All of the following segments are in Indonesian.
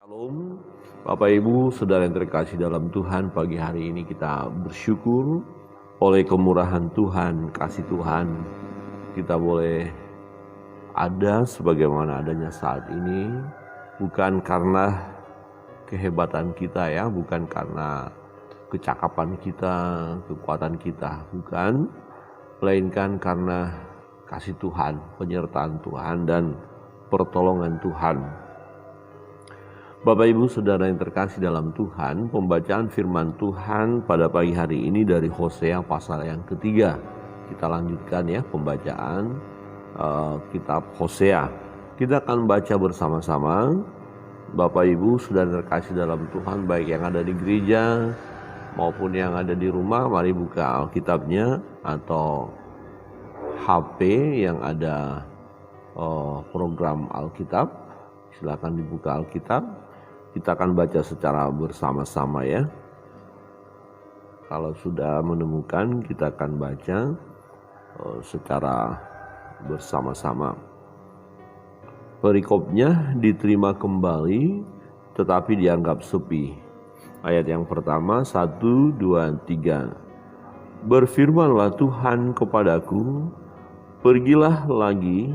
Shalom, Bapak Ibu, Saudara yang terkasih dalam Tuhan. Pagi hari ini kita bersyukur oleh kemurahan Tuhan, kasih Tuhan. Kita boleh ada sebagaimana adanya saat ini, bukan karena kehebatan kita ya, bukan karena kecakapan kita, kekuatan kita, bukan, melainkan karena kasih Tuhan, penyertaan Tuhan dan pertolongan Tuhan. Bapak Ibu Saudara yang terkasih dalam Tuhan, pembacaan firman Tuhan pada pagi hari ini dari Hosea pasal yang ketiga. Kita lanjutkan ya pembacaan kitab Hosea. Kita akan baca bersama-sama. Bapak Ibu Saudara terkasih dalam Tuhan, baik yang ada di gereja maupun yang ada di rumah, mari buka Alkitabnya atau HP yang ada program Alkitab. Silakan dibuka Alkitab. Kita akan baca secara bersama-sama ya. Kalau sudah menemukan, kita akan baca secara bersama-sama. Perikopnya diterima kembali tetapi dianggap sepi. Ayat yang pertama, 1, 2, 3. Berfirmanlah Tuhan kepadaku, pergilah lagi,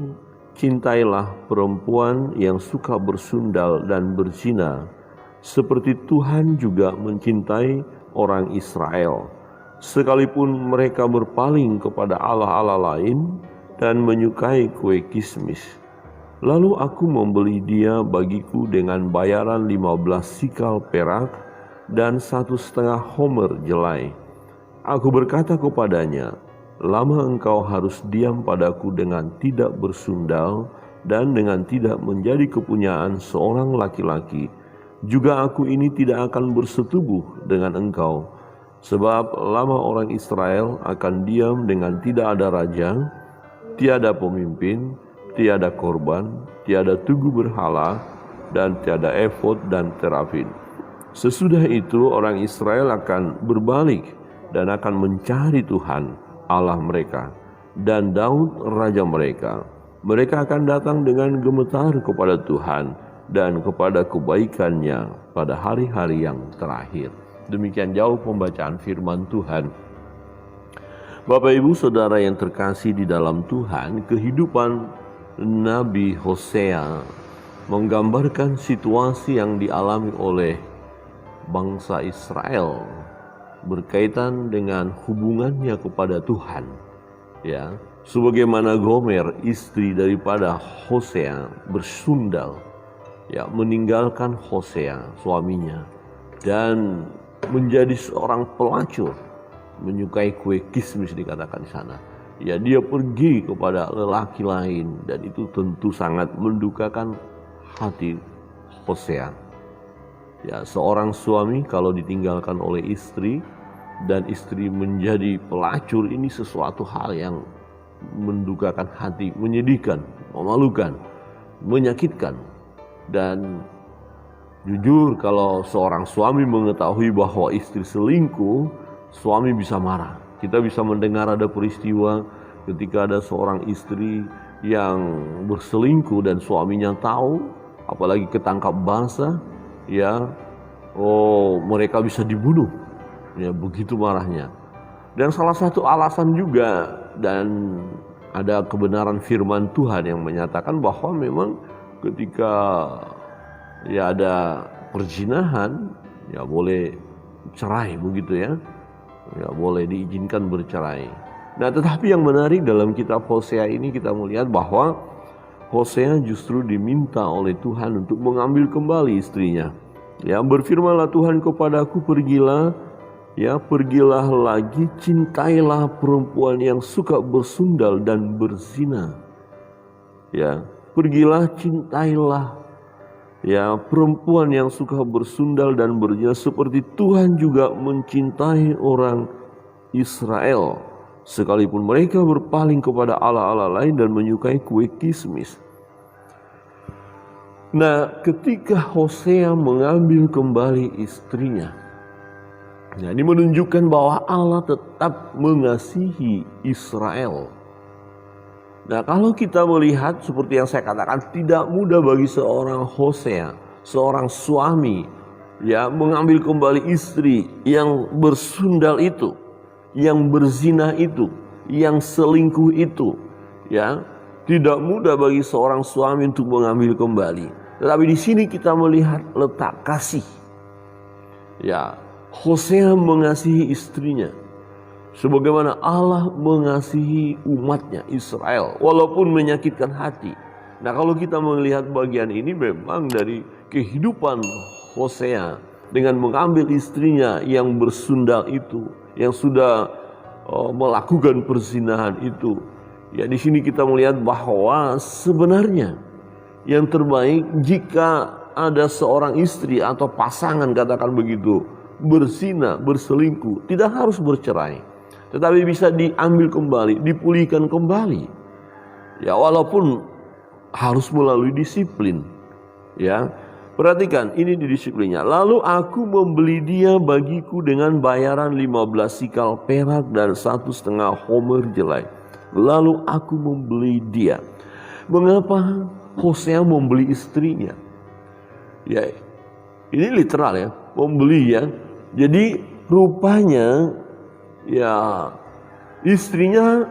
cintailah perempuan yang suka bersundal dan berzina, seperti Tuhan juga mencintai orang Israel, sekalipun mereka berpaling kepada allah-allah lain dan menyukai kue kismis. Lalu aku membeli dia bagiku dengan bayaran 15 sikal perak dan 1,5 homer jelai. Aku berkata kepadanya, lama engkau harus diam padaku dengan tidak bersundal dan dengan tidak menjadi kepunyaan seorang laki-laki. Juga aku ini tidak akan bersetubuh dengan engkau. Sebab lama orang Israel akan diam dengan tidak ada raja, tiada pemimpin, tiada korban, tiada tugu berhala, dan tiada efod dan terafin. Sesudah itu orang Israel akan berbalik dan akan mencari Tuhan Allah mereka dan Daud raja mereka. Mereka akan datang dengan gemetar kepada Tuhan dan kepada kebaikannya pada hari-hari yang terakhir. Demikian jauh pembacaan firman Tuhan. Bapak Ibu Saudara yang terkasih di dalam Tuhan, kehidupan Nabi Hosea menggambarkan situasi yang dialami oleh bangsa Israel berkaitan dengan hubungannya kepada Tuhan. Ya, sebagaimana Gomer, istri daripada Hosea, bersundal, ya, meninggalkan Hosea suaminya dan menjadi seorang pelacur, menyukai kue kismis dikatakan di sana. Ya, dia pergi kepada lelaki lain dan itu tentu sangat mendukakan hati Hosea. Ya, seorang suami kalau ditinggalkan oleh istri dan istri menjadi pelacur, ini sesuatu hal yang mendukakan hati, menyedihkan, memalukan, menyakitkan. Dan jujur kalau seorang suami mengetahui bahwa istri selingkuh, suami bisa marah. Kita bisa mendengar ada peristiwa ketika ada seorang istri yang berselingkuh dan suaminya tahu, apalagi ketangkap basah, ya, mereka bisa dibunuh. Ya, begitu marahnya. Dan salah satu alasan juga, dan ada kebenaran firman Tuhan yang menyatakan bahwa memang ketika ya ada perzinahan, ya boleh cerai begitu ya. Ya boleh diizinkan bercerai. Nah, tetapi yang menarik dalam kitab Hosea ini kita melihat bahwa Hosea justru diminta oleh Tuhan untuk mengambil kembali istrinya. Ya, berfirmanlah Tuhan kepadaku, pergilah lagi, cintailah perempuan yang suka bersundal dan berzina. Ya, pergilah, cintailah ya perempuan yang suka bersundal dan berzina, seperti Tuhan juga mencintai orang Israel, sekalipun mereka berpaling kepada allah-allah lain dan menyukai kue kismis. Nah, ketika Hosea mengambil kembali istrinya, nah, ini menunjukkan bahwa Allah tetap mengasihi Israel. Nah, kalau kita melihat seperti yang saya katakan, tidak mudah bagi seorang Hosea, seorang suami ya mengambil kembali istri yang bersundal itu, yang berzina itu, yang selingkuh itu, ya tidak mudah bagi seorang suami untuk mengambil kembali. Tetapi di sini kita melihat letak kasih. Ya, Hosea mengasihi istrinya sebagaimana Allah mengasihi umatnya Israel, walaupun menyakitkan hati. Nah, kalau kita melihat bagian ini memang dari kehidupan Hosea dengan mengambil istrinya yang bersundal itu, yang sudah melakukan perzinahan itu. Ya, di sini kita melihat bahwa sebenarnya yang terbaik jika ada seorang istri atau pasangan, katakan begitu, berzina, berselingkuh, tidak harus bercerai, tetapi bisa diambil kembali, dipulihkan kembali. Ya, walaupun harus melalui disiplin. Ya, perhatikan ini di disiplinnya. Lalu aku membeli dia bagiku dengan bayaran 15 sikal perak dan 1,5 homer jelai. Lalu aku membeli dia. Mengapa Hosea membeli istrinya? Ya, ini literal ya, membeli ya. Jadi rupanya ya istrinya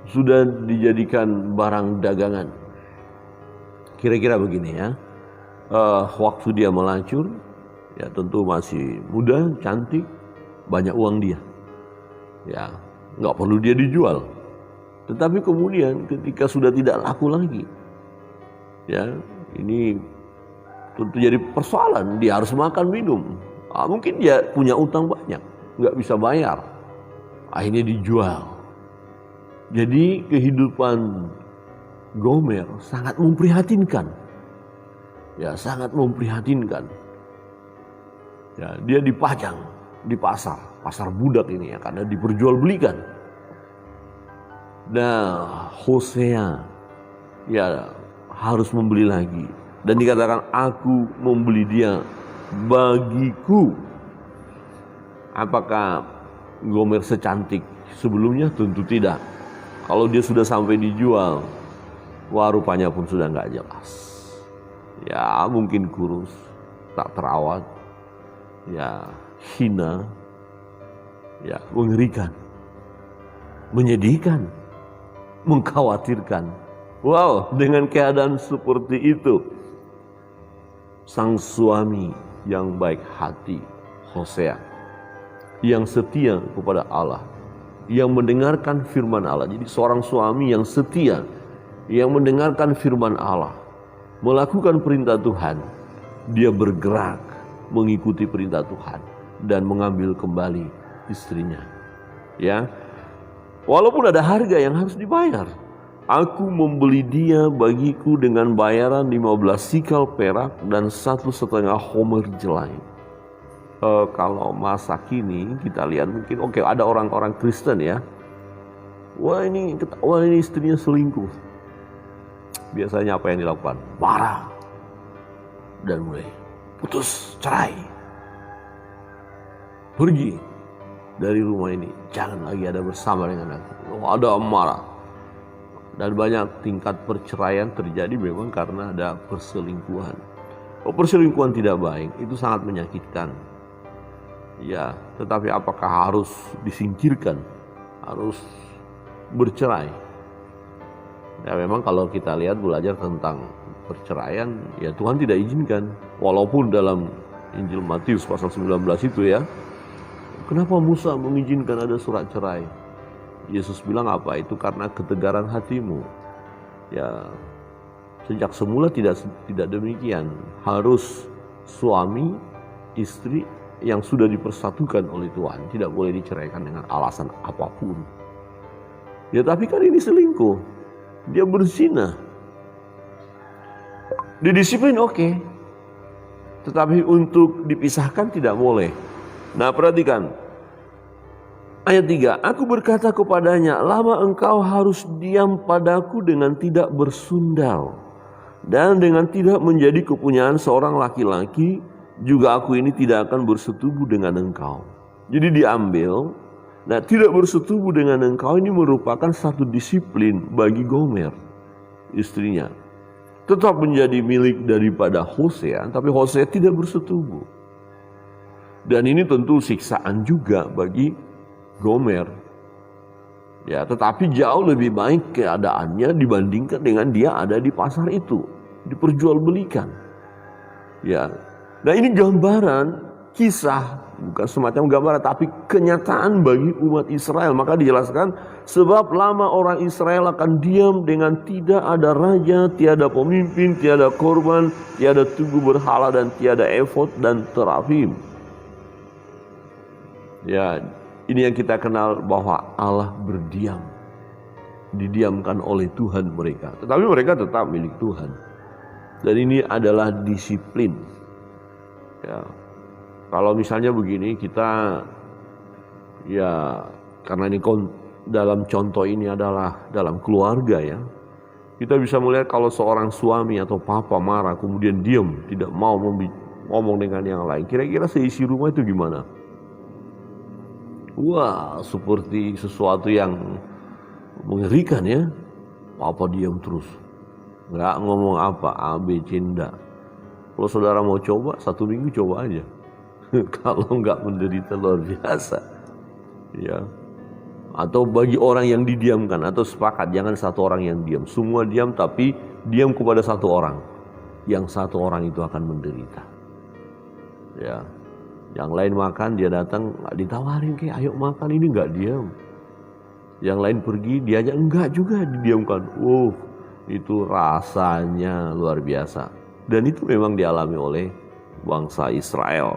sudah dijadikan barang dagangan. Kira-kira begini ya. Waktu dia melacur, ya tentu masih muda, cantik, banyak uang dia. Ya, nggak perlu dia dijual. Tetapi kemudian ketika sudah tidak laku lagi, ya ini tentu jadi persoalan. Dia harus makan minum. Mungkin dia punya utang banyak, nggak bisa bayar. Akhirnya dijual. Jadi kehidupan Gomer sangat memprihatinkan. Ya, sangat memprihatinkan. Ya, dia dipajang di pasar budak ini ya, karena diperjualbelikan. Nah, Hosea ya harus membeli lagi, dan dikatakan aku membeli dia bagiku. Apakah Gomer secantik sebelumnya? Tentu tidak. Kalau dia sudah sampai dijual, wah rupanya pun sudah nggak jelas. Ya mungkin kurus, tak terawat, ya hina, ya mengerikan, menyedihkan, mengkhawatirkan. Wow, dengan keadaan seperti itu, sang suami yang baik hati Hosea, yang setia kepada Allah, yang mendengarkan firman Allah. Jadi seorang suami yang setia, yang mendengarkan firman Allah, melakukan perintah Tuhan, dia bergerak mengikuti perintah Tuhan dan mengambil kembali istrinya. Ya, walaupun ada harga yang harus dibayar. Aku membeli dia bagiku dengan bayaran 15 sikal perak dan 1,5 homer jelai. Kalau masa kini kita lihat mungkin oke, ada orang-orang Kristen ya. Wah ini istrinya selingkuh. Biasanya apa yang dilakukan? Marah dan mulai putus, cerai, pergi dari rumah ini, jangan lagi ada bersama dengan aku. Ada marah. Dan banyak tingkat perceraian terjadi memang karena ada perselingkuhan. Perselingkuhan tidak baik, itu sangat menyakitkan. Ya, tetapi apakah harus disingkirkan? Harus bercerai? Ya memang kalau kita lihat belajar tentang perceraian, ya Tuhan tidak izinkan. Walaupun dalam Injil Matius pasal 19 itu ya, kenapa Musa mengizinkan ada surat cerai? Yesus bilang apa? Itu karena ketegaran hatimu. Ya, sejak semula tidak demikian. Harus suami, istri yang sudah dipersatukan oleh Tuhan, tidak boleh diceraikan dengan alasan apapun. Ya tapi kan ini selingkuh, dia berzina. Didisiplin oke, tetapi untuk dipisahkan tidak boleh. Nah perhatikan ayat 3, aku berkata kepadanya, lama engkau harus diam padaku dengan tidak bersundal dan dengan tidak menjadi kepunyaan seorang laki-laki, juga aku ini tidak akan bersetubuh dengan engkau. Jadi diambil. Nah tidak bersetubuh dengan engkau ini merupakan satu disiplin bagi Gomer, istrinya. tetap menjadi milik daripada Hosea, tapi Hosea tidak bersetubuh. Dan ini tentu siksaan juga bagi Gomer. Ya, tetapi jauh lebih baik keadaannya dibandingkan dengan dia ada di pasar itu, diperjualbelikan. Ya. Nah, ini gambaran kisah, bukan semacam gambaran tapi kenyataan bagi umat Israel. Maka dijelaskan, sebab lama orang Israel akan diam dengan tidak ada raja, tiada pemimpin, tiada korban, tiada tugu berhala dan tiada efod dan terafim. Ya, ini yang kita kenal bahwa Allah berdiam, didiamkan oleh Tuhan mereka. Tetapi mereka tetap milik Tuhan. Dan ini adalah disiplin. Ya, kalau misalnya begini kita, ya karena ini dalam contoh ini adalah dalam keluarga ya. Kita bisa melihat kalau seorang suami atau papa marah kemudian diam, tidak mau ngomong dengan yang lain. Kira-kira seisi rumah itu gimana? Wah, seperti sesuatu yang mengerikan ya. Papa diam terus, nggak ngomong apa, A, B, C, enggak. Kalau saudara mau coba, 1 minggu coba aja. Kalau nggak menderita luar biasa. Ya. Atau bagi orang yang didiamkan, atau sepakat, jangan satu orang yang diam. Semua diam, tapi diam kepada satu orang. Yang satu orang itu akan menderita. Ya. Yang lain makan, dia datang, ditawarin kayak ayo makan, ini nggak diam. Yang lain pergi, diajak enggak juga didiamkan. Itu rasanya luar biasa. Dan itu memang dialami oleh bangsa Israel.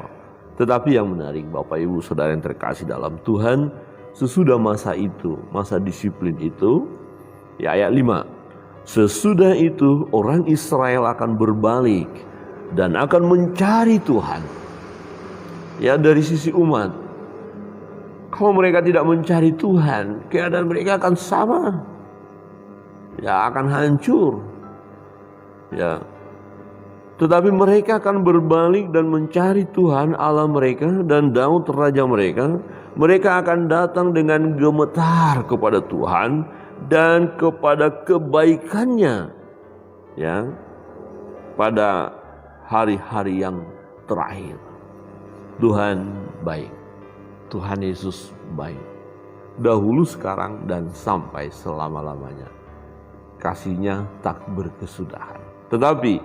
Tetapi yang menarik Bapak Ibu Saudara yang terkasih dalam Tuhan, sesudah masa itu, masa disiplin itu, ya ayat 5. Sesudah itu orang Israel akan berbalik dan akan mencari Tuhan. Ya, dari sisi umat, kalau mereka tidak mencari Tuhan, keadaan mereka akan sama. Ya, akan hancur. Ya. Tetapi mereka akan berbalik dan mencari Tuhan Allah mereka dan Daud raja mereka. Mereka akan datang dengan gemetar kepada Tuhan dan kepada kebaikannya. Ya. Pada hari-hari yang terakhir. Tuhan baik. Tuhan Yesus baik. Dahulu, sekarang, dan sampai selama-lamanya. Kasih-Nya tak berkesudahan. Tetapi,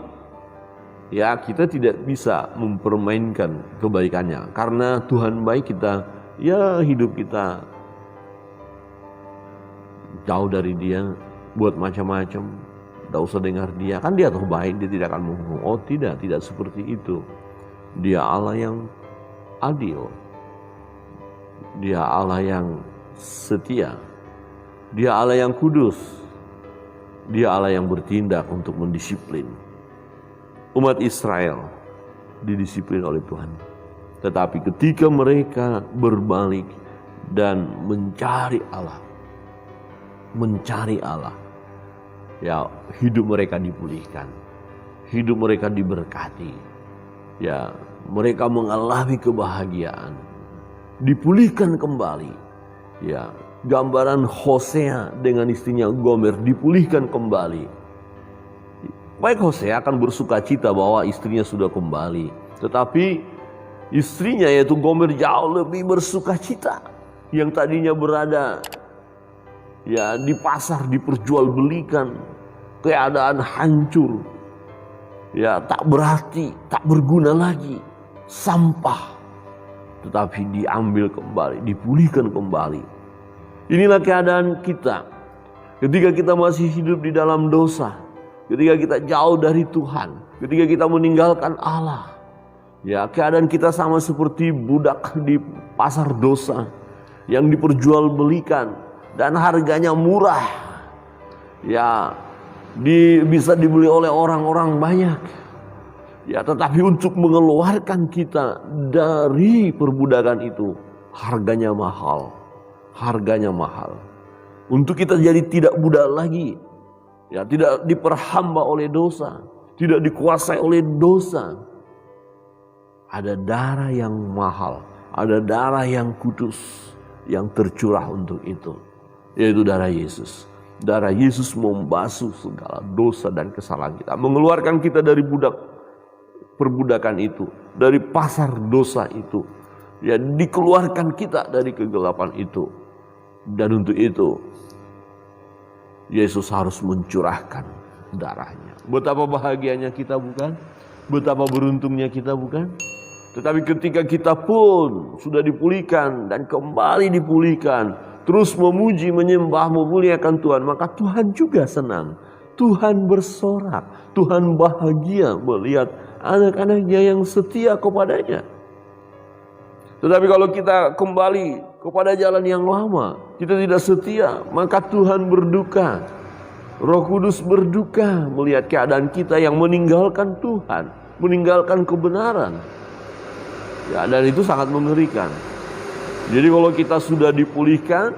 ya kita tidak bisa mempermainkan kebaikannya. Karena Tuhan baik, kita, ya hidup kita jauh dari Dia, buat macam-macam. Tidak usah dengar Dia. Kan Dia tuh baik, Dia tidak akan menghukum. Oh tidak seperti itu. Dia Allah yang adil. Dia Allah yang setia. Dia Allah yang kudus. Dia Allah yang bertindak untuk mendisiplin. Umat Israel didisiplin oleh Tuhan. Tetapi ketika mereka berbalik dan mencari Allah, ya hidup mereka dipulihkan. Hidup mereka diberkati. Ya, mereka mengalami kebahagiaan, dipulihkan kembali. Ya, gambaran Hosea dengan istrinya Gomer dipulihkan kembali. Baik, Hosea akan bersuka cita bahwa istrinya sudah kembali, tetapi istrinya yaitu Gomer jauh lebih bersuka cita. Yang tadinya berada ya di pasar diperjualbelikan, keadaan hancur. Ya, tak berarti, tak berguna lagi, sampah, tetapi diambil kembali, dipulihkan kembali. Inilah keadaan kita ketika kita masih hidup di dalam dosa, ketika kita jauh dari Tuhan, ketika kita meninggalkan Allah. Ya, keadaan kita sama seperti budak di pasar dosa yang diperjualbelikan dan harganya murah. Ya, bisa dibeli oleh orang-orang banyak. Ya, tetapi untuk mengeluarkan kita dari perbudakan itu, harganya mahal. Harganya mahal. Untuk kita jadi tidak budak lagi. Ya, tidak diperhamba oleh dosa, tidak dikuasai oleh dosa. Ada darah yang mahal, ada darah yang kudus yang tercurah untuk itu, yaitu darah Yesus. Darah Yesus membasuh segala dosa dan kesalahan kita, mengeluarkan kita dari perbudakan itu, dari pasar dosa itu. Ya, dikeluarkan kita dari kegelapan itu. Dan untuk itu Yesus harus mencurahkan darahnya. Betapa bahagianya kita, bukan? Betapa beruntungnya kita, bukan? Tetapi ketika kita pun sudah dipulihkan dan kembali dipulihkan, terus memuji, menyembah, memuliakan Tuhan, maka Tuhan juga senang. Tuhan bersorak, Tuhan bahagia melihat anak-anaknya yang setia kepadanya. Tetapi kalau kita kembali kepada jalan yang lama, kita tidak setia, maka Tuhan berduka. Roh Kudus berduka melihat keadaan kita yang meninggalkan Tuhan, meninggalkan kebenaran. Ya, dan itu sangat mengerikan. Jadi kalau kita sudah dipulihkan,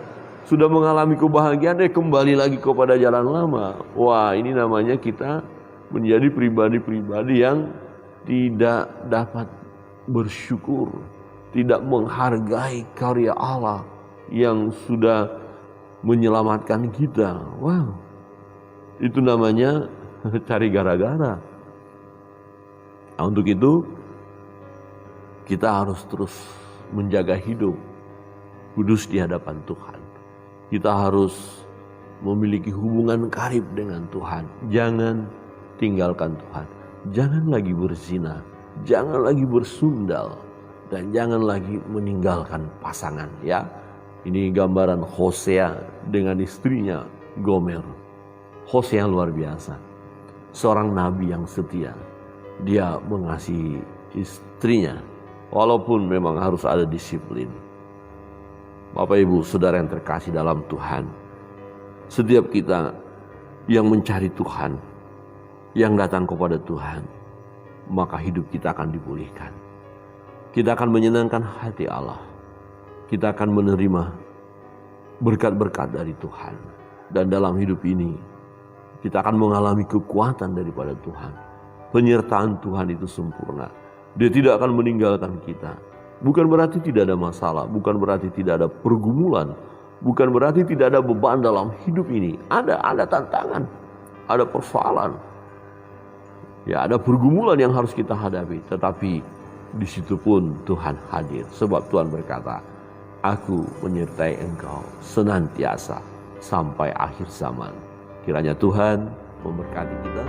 sudah mengalami kebahagiaan, kembali lagi kepada jalan lama. Wah, ini namanya kita menjadi pribadi-pribadi yang tidak dapat bersyukur, tidak menghargai karya Allah yang sudah menyelamatkan kita. Wow, itu namanya cari gara-gara. Nah, untuk itu kita harus terus menjaga hidup kudus di hadapan Tuhan. Kita harus memiliki hubungan karib dengan Tuhan. Jangan tinggalkan Tuhan. Jangan lagi berzina, jangan lagi bersundal, dan jangan lagi meninggalkan pasangan, ya. Ini gambaran Hosea dengan istrinya Gomer. Hosea luar biasa. Seorang nabi yang setia. Dia mengasihi istrinya walaupun memang harus ada disiplin. Bapak Ibu Saudara yang terkasih dalam Tuhan, setiap kita yang mencari Tuhan, yang datang kepada Tuhan, maka hidup kita akan dipulihkan. Kita akan menyenangkan hati Allah. Kita akan menerima berkat-berkat dari Tuhan. Dan dalam hidup ini, kita akan mengalami kekuatan daripada Tuhan. Penyertaan Tuhan itu sempurna. Dia tidak akan meninggalkan kita. Bukan berarti tidak ada masalah, bukan berarti tidak ada pergumulan, bukan berarti tidak ada beban dalam hidup ini. Ada tantangan, ada persoalan. Ya, ada pergumulan yang harus kita hadapi, tetapi di situ pun Tuhan hadir. Sebab Tuhan berkata, "Aku menyertai engkau senantiasa sampai akhir zaman." Kiranya Tuhan memberkati kita.